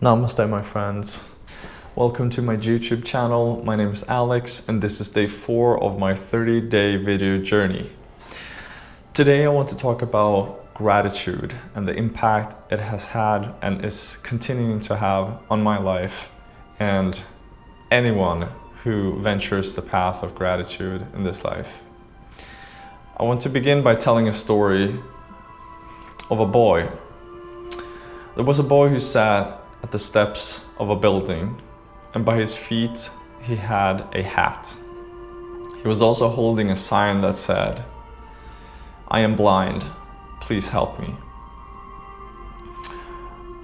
Namaste, my friends. Welcome to my YouTube channel. My name is Alex, and this is day 4 of my 30-day video journey. Today, I want to talk about gratitude and the impact it has had and is continuing to have on my life and anyone who ventures the path of gratitude in this life. I want to begin by telling a story of a boy. There was a boy who sat at the steps of a building, and by his feet he had a hat. He was also holding a sign that said, "I am blind, please help me."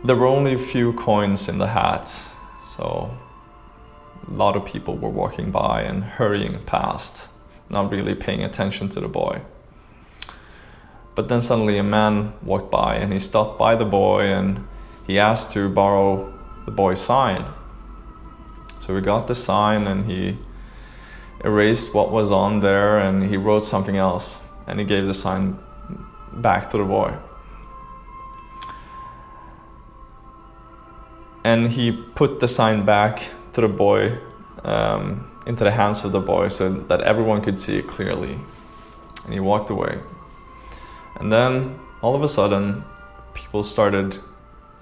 There were only a few coins in the hat, so a lot of people were walking by and hurrying past, not really paying attention to the boy. But then suddenly a man walked by, and he stopped by the boy and he asked to borrow the boy's sign. So he got the sign and he erased what was on there and he wrote something else, and he gave the sign back to the boy. And he put the sign back to the boy, into the hands of the boy so that everyone could see it clearly. And he walked away. And then all of a sudden, people started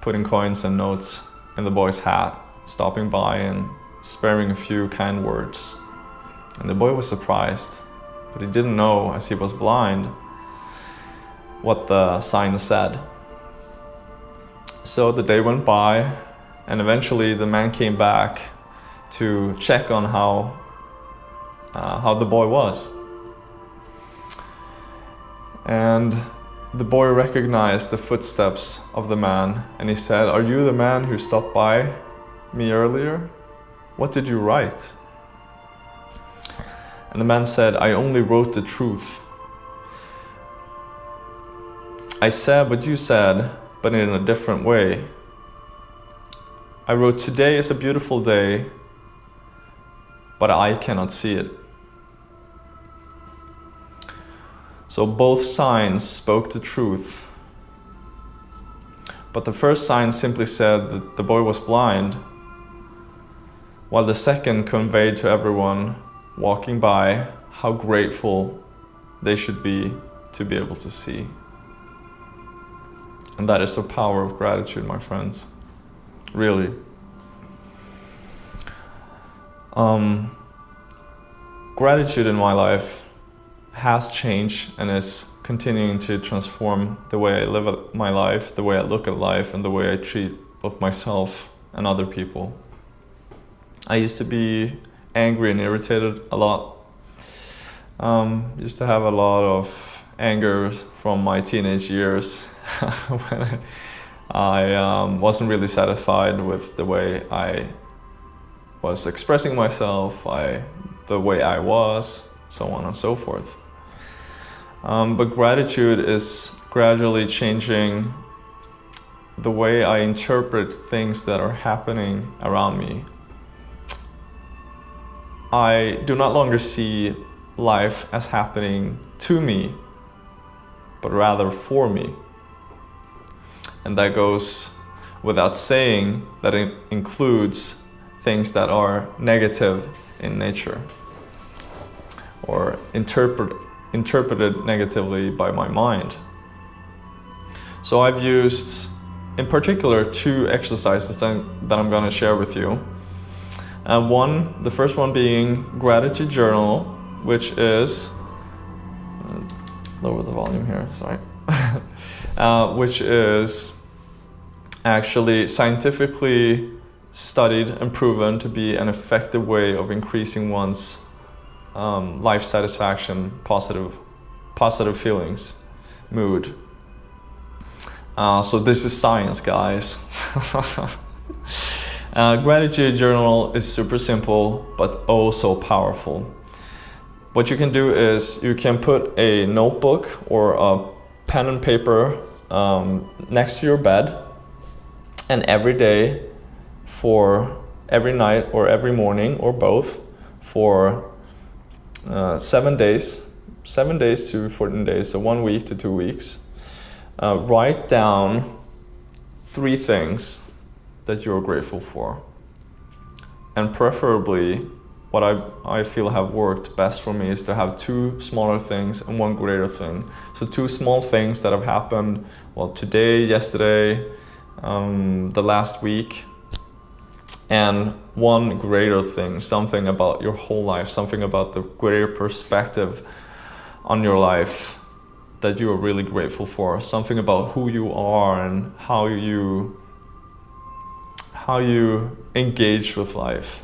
putting coins and notes in the boy's hat, stopping by and sparing a few kind words. And the boy was surprised, but he didn't know, as he was blind, what the sign said. So the day went by, and eventually the man came back to check on how the boy was. And the boy recognized the footsteps of the man, and he said, "Are you the man who stopped by me earlier? What did you write?" And the man said, "I only wrote the truth. I said what you said, but in a different way. I wrote, 'Today is a beautiful day, but I cannot see it.'" So both signs spoke the truth. But the first sign simply said that the boy was blind, while the second conveyed to everyone walking by how grateful they should be to be able to see. And that is the power of gratitude, my friends. Really. Gratitude in my life has changed and is continuing to transform the way I live my life, the way I look at life, and the way I treat both myself and other people. I used to be angry and irritated a lot. Used to have a lot of anger from my teenage years when I wasn't really satisfied with the way I was expressing myself, the way I was, so on and so forth. But gratitude is gradually changing the way I interpret things that are happening around me. I do not longer see life as happening to me, but rather for me. And that goes without saying that it includes things that are negative in nature or interpreted negatively by my mind. So I've used, in particular, 2 exercises that I'm going to share with you. The first one being gratitude journal, which is, lower the volume here, sorry, which is actually scientifically studied and proven to be an effective way of increasing one's life satisfaction, positive feelings, mood. So this is science, guys. Gratitude journal is super simple, but oh so powerful. What you can do is you can put a notebook or a pen and paper next to your bed, and every day, for every night or every morning or both, for 7 days to 14 days, so 1 week to 2 weeks, write down 3 things that you're grateful for. And preferably, what I feel have worked best for me is to have 2 smaller things and 1 greater thing. So 2 small things that have happened, well, today, yesterday, the last week, and 1 greater thing, something about your whole life, something about the greater perspective on your life that you are really grateful for, something about who you are and how you engage with life.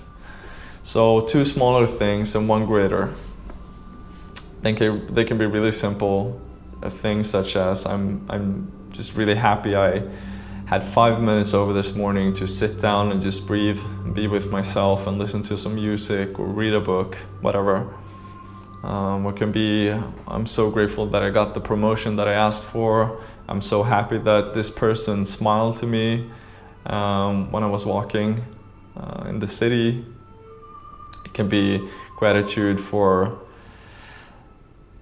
So 2 smaller things and 1 greater. They can be really simple. Things such as I'm just really happy I had 5 minutes over this morning to sit down and just breathe and be with myself and listen to some music or read a book, whatever. What can be, I'm so grateful that I got the promotion that I asked for. I'm so happy that this person smiled to me when I was walking in the city. It can be gratitude for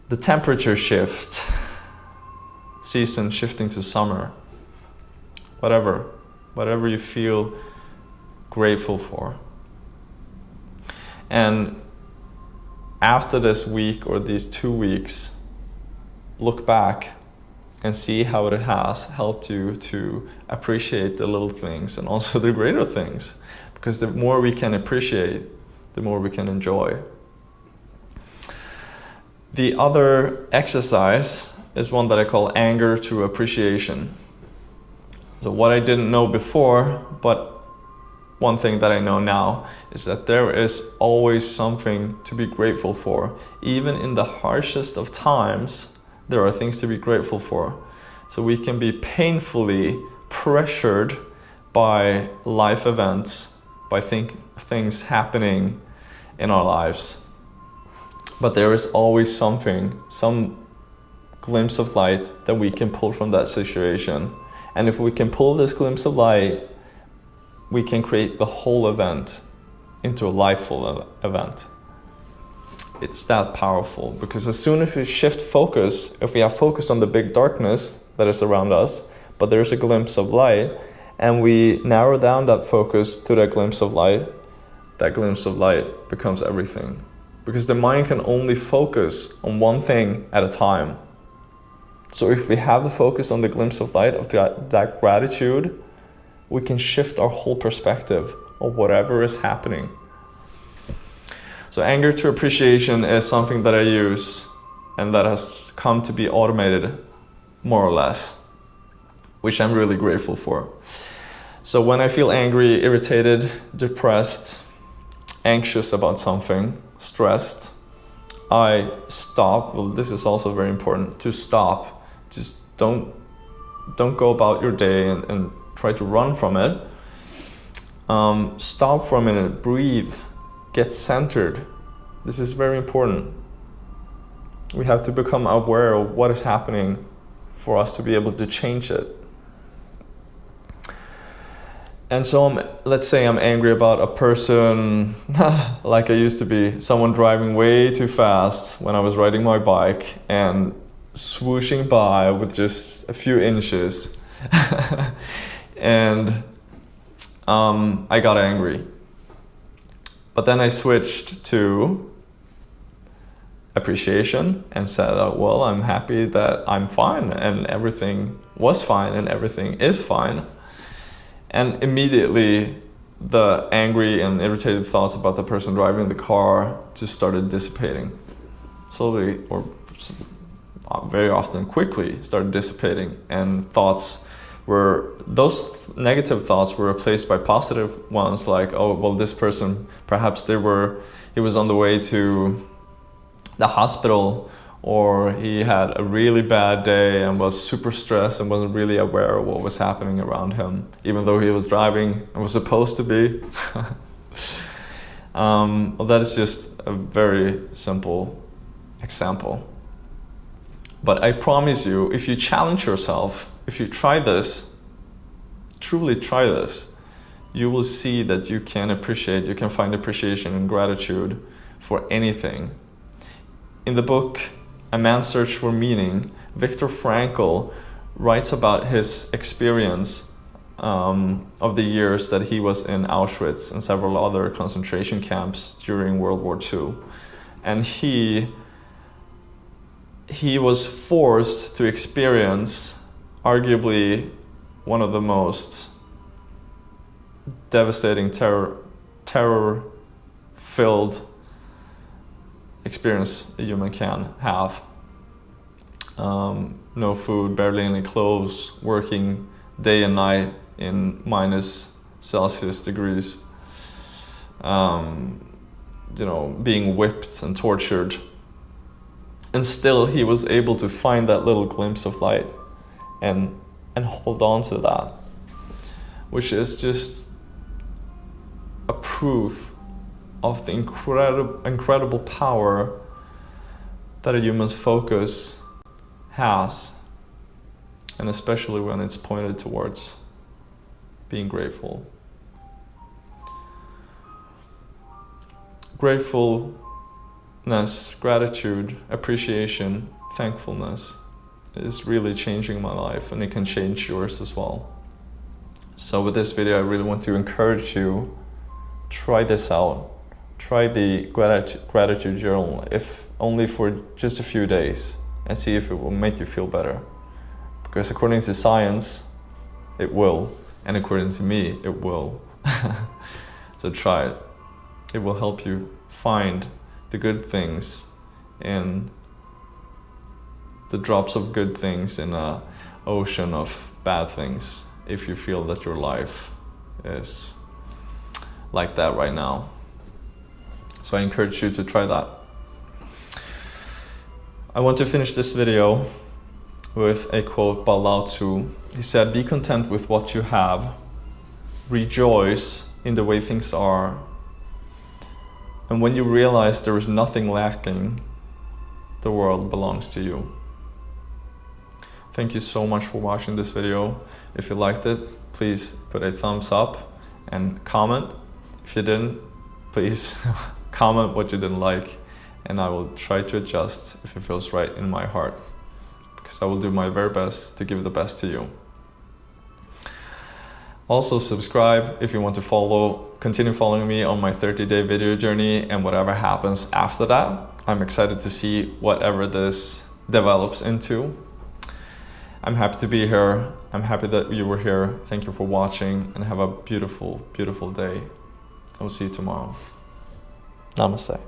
the temperature shift, season shifting to summer, whatever you feel grateful for. And after this week or these 2 weeks, look back and see how it has helped you to appreciate the little things and also the greater things. Because the more we can appreciate, the more we can enjoy. The other exercise is one that I call anger to appreciation. So what I didn't know before, but one thing that I know now, is that there is always something to be grateful for. Even in the harshest of times, there are things to be grateful for. So we can be painfully pressured by life events, by things happening in our lives. But there is always something, some glimpse of light that we can pull from that situation. And if we can pull this glimpse of light, we can create the whole event into a lifeful event. It's that powerful, because as soon as we shift focus, if we have focus on the big darkness that is around us, but there's a glimpse of light, and we narrow down that focus to that glimpse of light becomes everything. Because the mind can only focus on one thing at a time. So if we have the focus on the glimpse of light of that gratitude, we can shift our whole perspective of whatever is happening. So anger to appreciation is something that I use and that has come to be automated, more or less, which I'm really grateful for. So when I feel angry, irritated, depressed, anxious about something, stressed, I stop. Well, this is also very important, to stop. Just don't go about your day and try to run from it. Stop for a minute, breathe, get centered. This is very important. We have to become aware of what is happening for us to be able to change it. And so let's say I'm angry about a person, like I used to be, someone driving way too fast when I was riding my bike and swooshing by with just a few inches. And I got angry. But then I switched to appreciation and said, well, I'm happy that I'm fine and everything was fine and everything is fine. And immediately the angry and irritated thoughts about the person driving the car just started dissipating. Slowly, or very often quickly, started dissipating, and those negative thoughts were replaced by positive ones, like, oh, well, this person, perhaps he was on the way to the hospital, or he had a really bad day and was super stressed and wasn't really aware of what was happening around him, even though he was driving and was supposed to be. Well, that is just a very simple example. But I promise you, if you challenge yourself, if you try this, truly try this, you will see that you can find appreciation and gratitude for anything. In the book, A Man's Search for Meaning, Viktor Frankl writes about his experience of the years that he was in Auschwitz and several other concentration camps during World War II. And he was forced to experience arguably one of the most devastating terror-filled experience a human can have. No food, barely any clothes, working day and night in -Celsius degrees, you know, being whipped and tortured. And still he was able to find that little glimpse of light and hold on to that, which is just a proof of the incredible power that a human's focus has, and especially when it's pointed towards being grateful. Gratefulness, gratitude, appreciation, thankfulness is really changing my life, and it can change yours as well. So with this video, I really want to encourage you, try this out. Try the gratitude journal, if only for just a few days, and see if it will make you feel better. Because according to science, it will, and according to me, it will. So try it. It will help you find the good things in the drops of good things in an ocean of bad things, if you feel that your life is like that right now. So I encourage you to try that. I want to finish this video with a quote by Lao Tzu. He said, "Be content with what you have, rejoice in the way things are, and when you realize there is nothing lacking, the world belongs to you." Thank you so much for watching this video. If you liked it, please put a thumbs up and comment. If you didn't, please comment what you didn't like, and I will try to adjust if it feels right in my heart, because I will do my very best to give the best to you. Also subscribe if you want to continue following me on my 30-day video journey and whatever happens after that. I'm excited to see whatever this develops into. I'm happy to be here. I'm happy that you were here. Thank you for watching, and have a beautiful, beautiful day. I will see you tomorrow. Namaste.